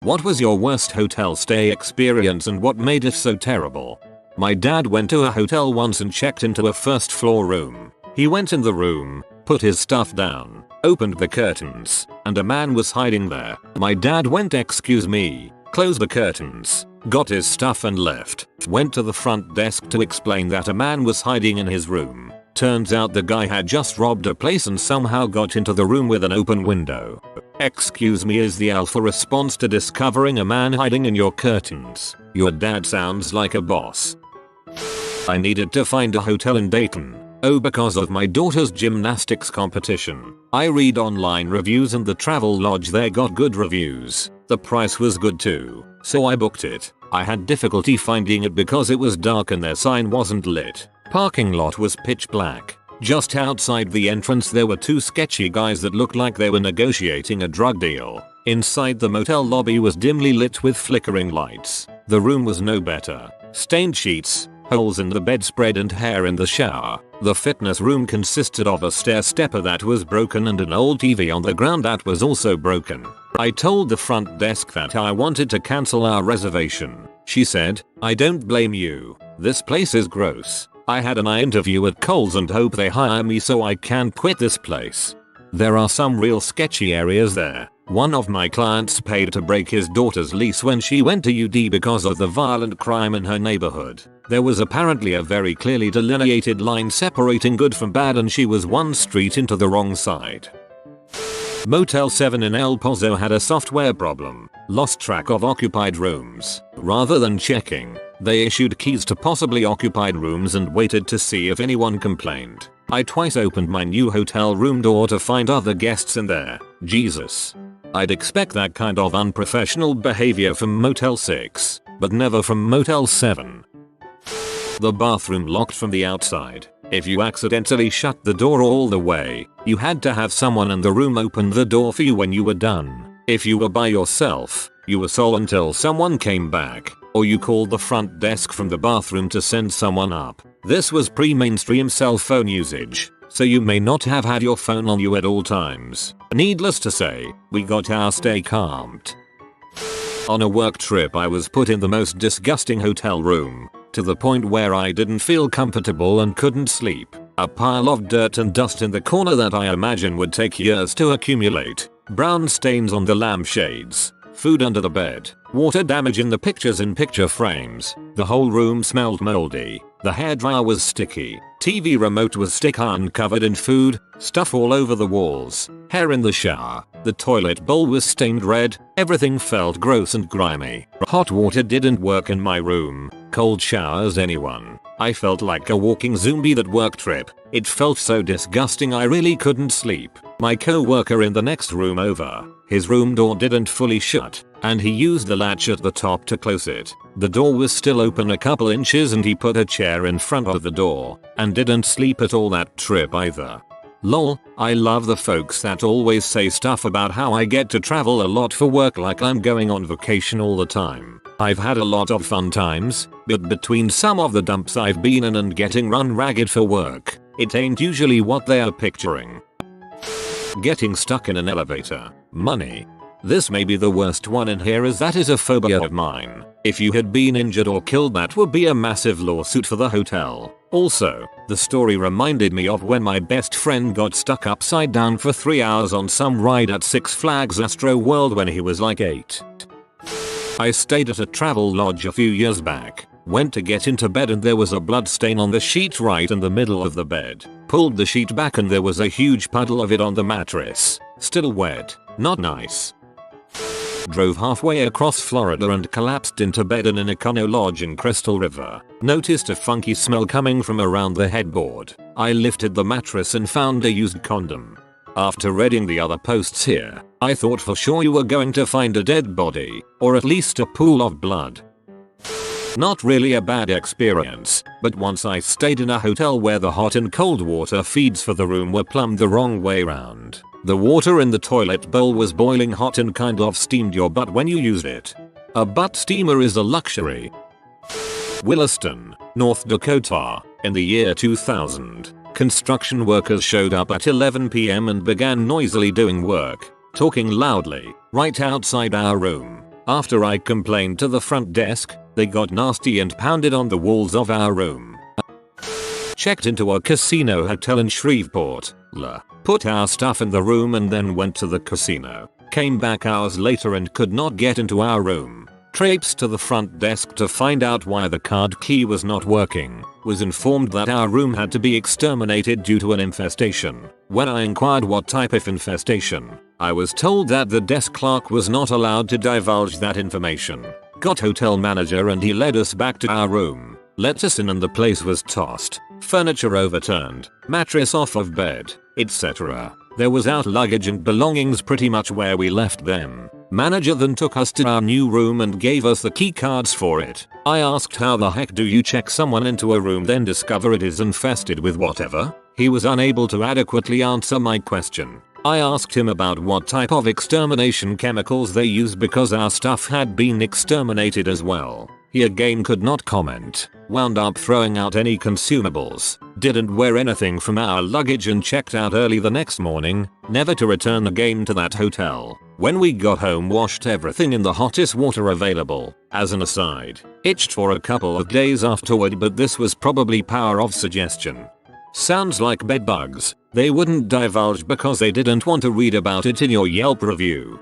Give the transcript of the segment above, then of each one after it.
What was your worst hotel stay experience and what made it so terrible? My dad went to a hotel once and checked into a first floor room. He went in the room, put his stuff down, opened the curtains, and a man was hiding there. My dad went, "Excuse me," closed the curtains, got his stuff and left. Went to the front desk to explain that a man was hiding in his room. Turns out the guy had just robbed a place and somehow got into the room with an open window. "Excuse me" is the alpha response to discovering a man hiding in your curtains. Your dad sounds like a boss. I needed to find a hotel in Dayton. Oh, because of my daughter's gymnastics competition. I read online reviews and the travel lodge there got good reviews. The price was good too, so I booked it. I had difficulty finding it because it was dark and their sign wasn't lit. Parking lot was pitch black. Just outside the entrance there were two sketchy guys that looked like they were negotiating a drug deal. Inside the motel lobby was dimly lit with flickering lights. The room was no better. Stained sheets, holes in the bedspread and hair in the shower. The fitness room consisted of a stair stepper that was broken and an old TV on the ground that was also broken. I told the front desk that I wanted to cancel our reservation. She said, "I don't blame you. This place is gross. I had an interview at Kohl's and hope they hire me so I can quit this place." There are some real sketchy areas there. One of my clients paid to break his daughter's lease when she went to UD because of the violent crime in her neighborhood. There was apparently a very clearly delineated line separating good from bad and she was one street into the wrong side. Motel 7 in El Pozo had a software problem. Lost track of occupied rooms. Rather than checking, they issued keys to possibly occupied rooms and waited to see if anyone complained. I twice opened my new hotel room door to find other guests in there. Jesus. I'd expect that kind of unprofessional behavior from Motel 6, but never from Motel 7. The bathroom locked from the outside. If you accidentally shut the door all the way, you had to have someone in the room open the door for you when you were done. If you were by yourself, you were sole until someone came back, or you called the front desk from the bathroom to send someone up. This was pre-mainstream cell phone usage, so you may not have had your phone on you at all times. Needless to say, we got our stay calmed. On a work trip I was put in the most disgusting hotel room, to the point where I didn't feel comfortable and couldn't sleep. A pile of dirt and dust in the corner that I imagine would take years to accumulate. Brown stains on the lampshades. Food under the bed. Water damage in the pictures in picture frames. The whole room smelled moldy. The hairdryer was sticky. TV remote was stick-on covered in food. Stuff all over the walls. Hair in the shower. The toilet bowl was stained red. Everything felt gross and grimy. Hot water didn't work in my room. Cold showers anyone. I felt like a walking zombie that work trip. It felt so disgusting I really couldn't sleep. My co-worker in the next room over, his room door didn't fully shut, and he used the latch at the top to close it. The door was still open a couple inches and he put a chair in front of the door, and didn't sleep at all that trip either. Lol, I love the folks that always say stuff about how I get to travel a lot for work like I'm going on vacation all the time. I've had a lot of fun times, but between some of the dumps I've been in and getting run ragged for work, it ain't usually what they are picturing. Getting stuck in an elevator. Money. This may be the worst one in here as that is a phobia of mine. If you had been injured or killed that would be a massive lawsuit for the hotel. Also, the story reminded me of when my best friend got stuck upside down for 3 hours on some ride at Six Flags Astro World when he was like 8. I stayed at a travel lodge a few years back. Went to get into bed and there was a blood stain on the sheet right in the middle of the bed. Pulled the sheet back and there was a huge puddle of it on the mattress. Still wet. Not nice. Drove halfway across Florida and collapsed into bed in an Econo Lodge in Crystal River. Noticed a funky smell coming from around the headboard. I lifted the mattress and found a used condom. After reading the other posts here, I thought for sure you were going to find a dead body, or at least a pool of blood. Not really a bad experience, but once I stayed in a hotel where the hot and cold water feeds for the room were plumbed the wrong way round. The water in the toilet bowl was boiling hot and kind of steamed your butt when you used it. A butt steamer is a luxury. Williston, North Dakota, in the year 2000. Construction workers showed up at 11 p.m. and began noisily doing work, talking loudly, right outside our room. After I complained to the front desk, they got nasty and pounded on the walls of our room. Checked into a casino hotel in Shreveport, put our stuff in the room and then went to the casino. Came back hours later and could not get into our room. Traipsed to the front desk to find out why the card key was not working. Was informed that our room had to be exterminated due to an infestation. When I inquired what type of infestation, I was told that the desk clerk was not allowed to divulge that information. Got hotel manager and he led us back to our room. Let us in and the place was tossed. Furniture overturned, mattress off of bed, etc. There was out luggage and belongings pretty much where we left them. Manager then took us to our new room and gave us the key cards for it. I asked how the heck do you check someone into a room then discover it is infested with whatever? He was unable to adequately answer my question. I asked him about what type of extermination chemicals they use because our stuff had been exterminated as well. He again could not comment. Wound up throwing out any consumables. Didn't wear anything from our luggage and checked out early the next morning, never to return again to that hotel. When we got home, washed everything in the hottest water available. As an aside, itched for a couple of days afterward, but this was probably power of suggestion. Sounds like bed bugs. They wouldn't divulge because they didn't want to read about it in your Yelp review.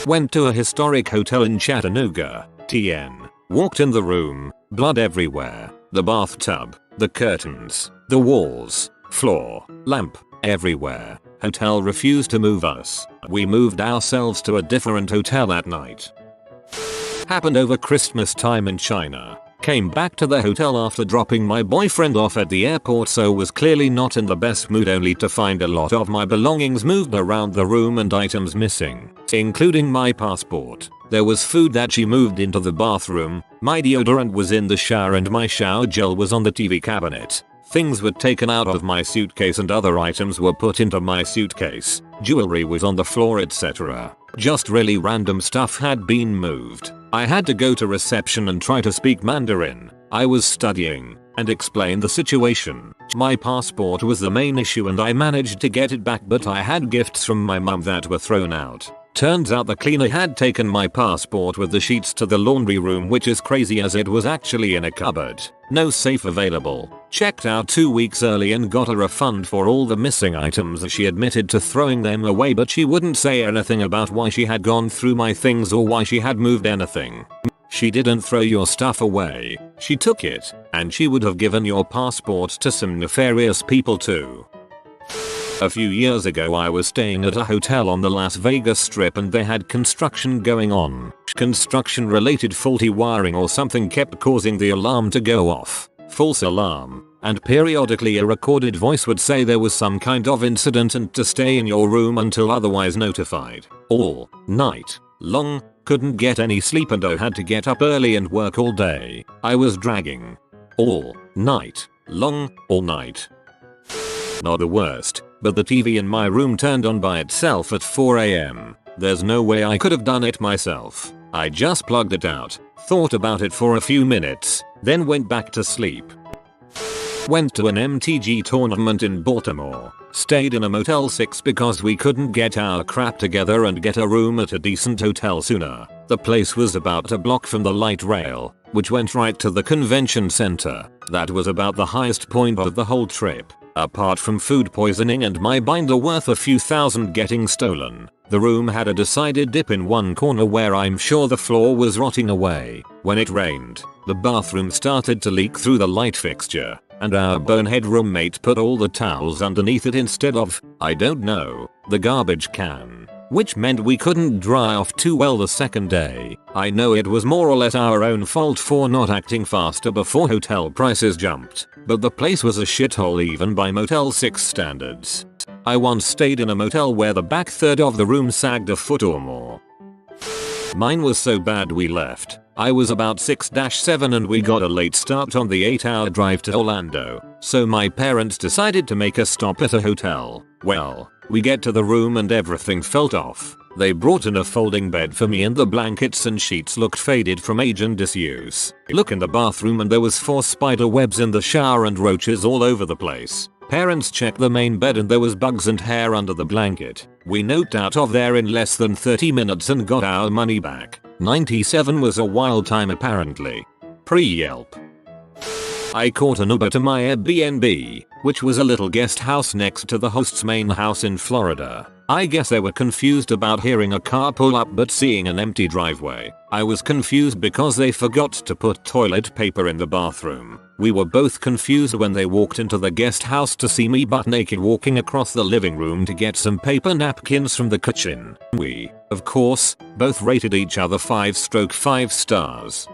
Went to a historic hotel in Chattanooga, TN. Walked in the room, blood everywhere. The bathtub, the curtains, the walls, floor, lamp, everywhere. Hotel refused to move us. We moved ourselves to a different hotel at night. Happened over Christmas time in China. Came back to the hotel after dropping my boyfriend off at the airport, so was clearly not in the best mood, only to find a lot of my belongings moved around the room and items missing, including my passport. There was food that she moved into the bathroom, my deodorant was in the shower and my shower gel was on the TV cabinet. Things were taken out of my suitcase and other items were put into my suitcase. Jewelry was on the floor, etc. Just really random stuff had been moved. I had to go to reception and try to speak Mandarin. I was studying and explain the situation. My passport was the main issue and I managed to get it back, but I had gifts from my mum that were thrown out. Turns out the cleaner had taken my passport with the sheets to the laundry room, which is crazy as it was actually in a cupboard. No safe available. Checked out 2 weeks early and got a refund for all the missing items. She admitted to throwing them away, but she wouldn't say anything about why she had gone through my things or why she had moved anything. She didn't throw your stuff away. She took it, and she would have given your passport to some nefarious people too. A few years ago I was staying at a hotel on the Las Vegas Strip and they had construction going on. Construction related faulty wiring or something kept causing the alarm to go off. False alarm. And periodically a recorded voice would say there was some kind of incident and to stay in your room until otherwise notified. All night long. Couldn't get any sleep and I had to get up early and work all day. I was dragging. All night long. All night. Not the worst, but the TV in my room turned on by itself at 4 AM. There's no way I could have done it myself. I just plugged it out, thought about it for a few minutes, then went back to sleep. Went to an MTG tournament in Baltimore. Stayed in a Motel 6 because we couldn't get our crap together and get a room at a decent hotel sooner. The place was about a block from the light rail, which went right to the convention center. That was about the highest point of the whole trip. Apart from food poisoning and my binder worth a few thousand getting stolen, the room had a decided dip in one corner where I'm sure the floor was rotting away. When it rained, the bathroom started to leak through the light fixture, and our bonehead roommate put all the towels underneath it instead of, I don't know, the garbage can. Which meant we couldn't dry off too well the second day. I know it was more or less our own fault for not acting faster before hotel prices jumped, but the place was a shithole even by Motel 6 standards. I once stayed in a motel where the back third of the room sagged a foot or more. Mine was so bad we left. I was about 6-7 and we got a late start on the 8-hour drive to Orlando, so my parents decided to make a stop at a hotel. Well, we get to the room and everything felt off. They brought in a folding bed for me and the blankets and sheets looked faded from age and disuse. Look in the bathroom and there was 4 spider webs in the shower and roaches all over the place. Parents checked the main bed and there was bugs and hair under the blanket. We noped out of there in less than 30 minutes and got our money back. 97 was a wild time apparently. Pre-Yelp. I caught an Uber to my Airbnb, which was a little guest house next to the host's main house in Florida. I guess they were confused about hearing a car pull up but seeing an empty driveway. I was confused because they forgot to put toilet paper in the bathroom. We were both confused when they walked into the guest house to see me butt naked walking across the living room to get some paper napkins from the kitchen. We, of course, both rated each other 5 stars.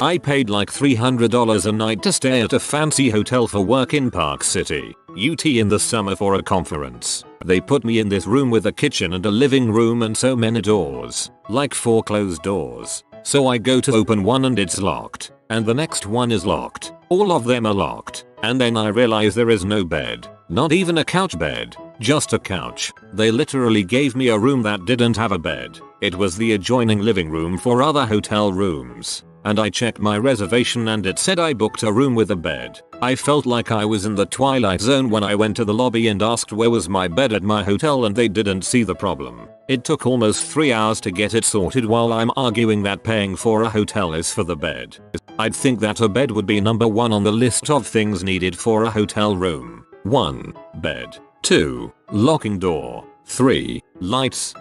I paid like $300 a night to stay at a fancy hotel for work in Park City, UT in the summer for a conference. They put me in this room with a kitchen and a living room and so many doors, like 4 closed doors. So I go to open one and it's locked, and the next one is locked. All of them are locked, and then I realize there is no bed, not even a couch bed, just a couch. They literally gave me a room that didn't have a bed. It was the adjoining living room for other hotel rooms. And I checked my reservation and it said I booked a room with a bed. I felt like I was in the Twilight Zone when I went to the lobby and asked where was my bed at my hotel and they didn't see the problem. It took almost 3 hours to get it sorted while I'm arguing that paying for a hotel is for the bed. I'd think that a bed would be number 1 on the list of things needed for a hotel room. 1. Bed. 2. Locking door. 3. Lights.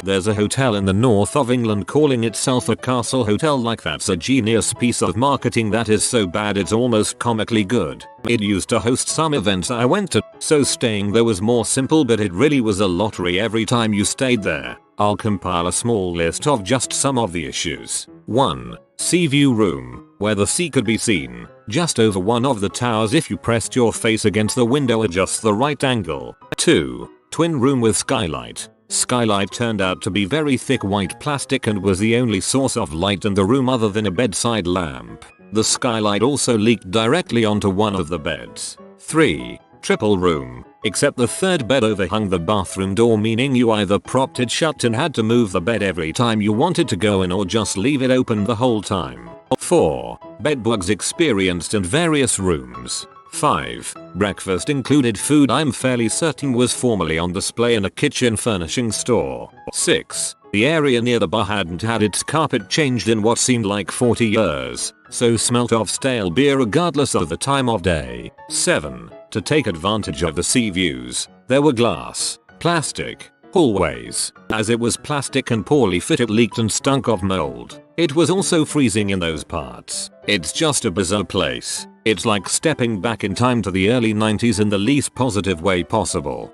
There's a hotel in the north of England calling itself a castle hotel, like that's a genius piece of marketing that is so bad it's almost comically good. It used to host some events I went to, so staying there was more simple, but it really was a lottery every time you stayed there. I'll compile a small list of just some of the issues. 1. Sea view room, where the sea could be seen, just over one of the towers if you pressed your face against the window at just the right angle. 2. Twin room with skylight. Skylight turned out to be very thick white plastic and was the only source of light in the room other than a bedside lamp. The skylight also leaked directly onto one of the beds. 3. Triple room, except the third bed overhung the bathroom door, meaning you either propped it shut and had to move the bed every time you wanted to go in or just leave it open the whole time. 4. Bedbugs experienced in various rooms. 5. Breakfast included food I'm fairly certain was formerly on display in a kitchen furnishing store. 6. The area near the bar hadn't had its carpet changed in what seemed like 40 years, so smelt of stale beer regardless of the time of day. 7. To take advantage of the sea views, there were glass, plastic, hallways. As it was plastic and poorly fit, it leaked and stunk of mold. It was also freezing in those parts. It's just a bizarre place. It's like stepping back in time to the early 90s in the least positive way possible.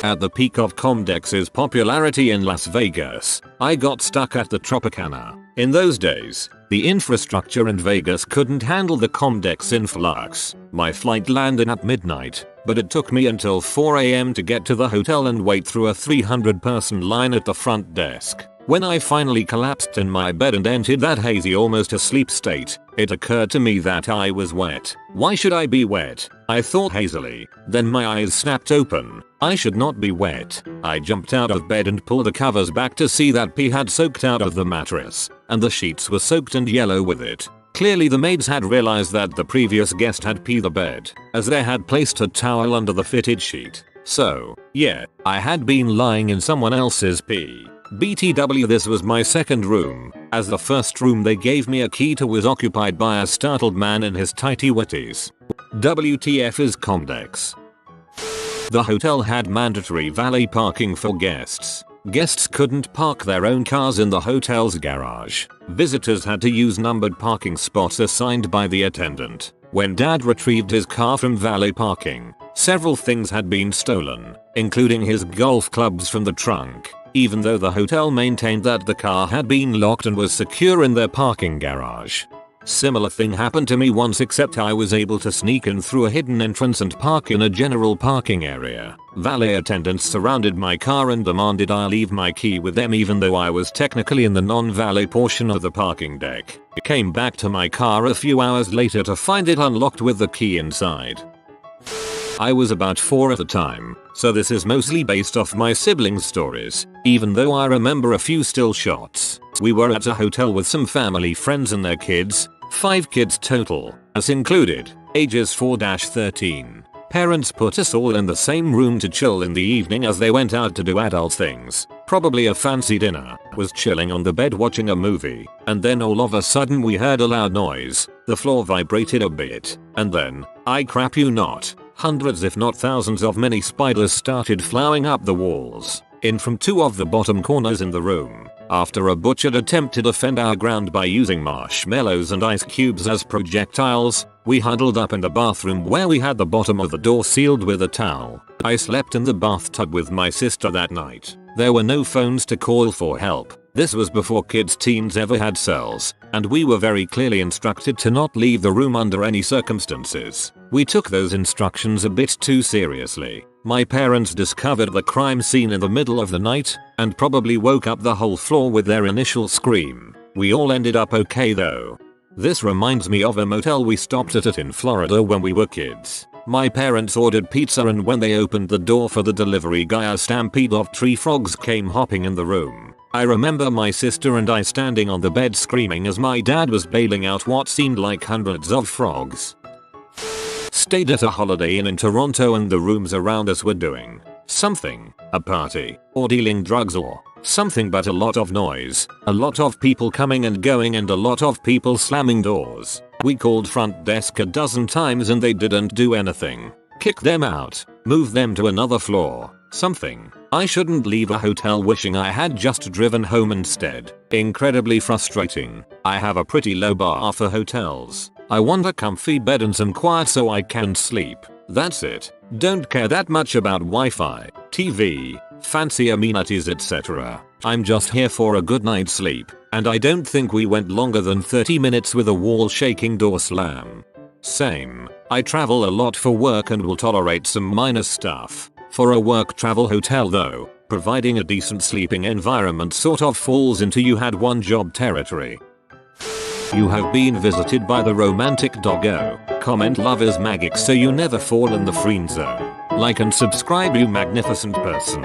At the peak of Comdex's popularity in Las Vegas, I got stuck at the Tropicana. In those days, the infrastructure in Vegas couldn't handle the Comdex influx. My flight landed at midnight, but it took me until 4 AM to get to the hotel and wait through a 300-person line at the front desk. When I finally collapsed in my bed and entered that hazy, almost asleep state, it occurred to me that I was wet. Why should I be wet? I thought hazily. Then my eyes snapped open. I should not be wet. I jumped out of bed and pulled the covers back to see that pee had soaked out of the mattress, and the sheets were soaked and yellow with it. Clearly the maids had realized that the previous guest had peed the bed, as they had placed a towel under the fitted sheet. So, yeah, I had been lying in someone else's pee. BTW, this was my second room, as the first room they gave me a key to was occupied by a startled man in his tighty whities. WTF is Comdex. The hotel had mandatory valet parking for guests. Guests couldn't park their own cars in the hotel's garage. Visitors had to use numbered parking spots assigned by the attendant. When Dad retrieved his car from valet parking, several things had been stolen, including his golf clubs from the trunk, even though the hotel maintained that the car had been locked and was secure in their parking garage. Similar thing happened to me once, except I was able to sneak in through a hidden entrance and park in a general parking area. Valet attendants surrounded my car and demanded I leave my key with them, even though I was technically in the non-valet portion of the parking deck. I came back to my car a few hours later to find it unlocked with the key inside. I was about 4 at the time, so this is mostly based off my siblings' stories, even though I remember a few still shots. We were at a hotel with some family friends and their kids, 5 kids total, us included, ages 4-13. Parents put us all in the same room to chill in the evening as they went out to do adult things. probably a fancy dinner, was chilling on the bed watching a movie, and then all of a sudden we heard a loud noise, the floor vibrated a bit, and then, I crap you not, hundreds if not thousands of mini spiders started flowing up the walls, in from two of the bottom corners in the room. After a butchered attempt to defend our ground by using marshmallows and ice cubes as projectiles, we huddled up in the bathroom where we had the bottom of the door sealed with a towel. I slept in the bathtub with my sister that night. There were no phones to call for help. This was before kids teens ever had cells, and we were very clearly instructed to not leave the room under any circumstances. We took those instructions a bit too seriously. My parents discovered the crime scene in the middle of the night, and probably woke up the whole floor with their initial scream. We all ended up okay though. This reminds me of a motel we stopped at in Florida when we were kids. My parents ordered pizza, and when they opened the door for the delivery guy, a stampede of tree frogs came hopping in the room. I remember my sister and I standing on the bed screaming as my dad was bailing out what seemed like hundreds of frogs. Stayed at a Holiday Inn in Toronto, and the rooms around us were doing something, a party, or dealing drugs or something, but a lot of noise, a lot of people coming and going, and a lot of people slamming doors. We called front desk a dozen times and they didn't do anything. Kick them out, move them to another floor, something. I shouldn't leave a hotel wishing I had just driven home instead. Incredibly frustrating. I have a pretty low bar for hotels. I want a comfy bed and some quiet so I can sleep. That's it. Don't care that much about Wi-Fi, TV, fancy amenities, etc. I'm just here for a good night's sleep, and I don't think we went longer than 30 minutes with a wall-shaking door slam. Same. I travel a lot for work and will tolerate some minor stuff. For a work travel hotel though, providing a decent sleeping environment sort of falls into you had one job territory. You have been visited by the romantic doggo. Comment love is magic so you never fall in the friend zone. Like and subscribe, you magnificent person.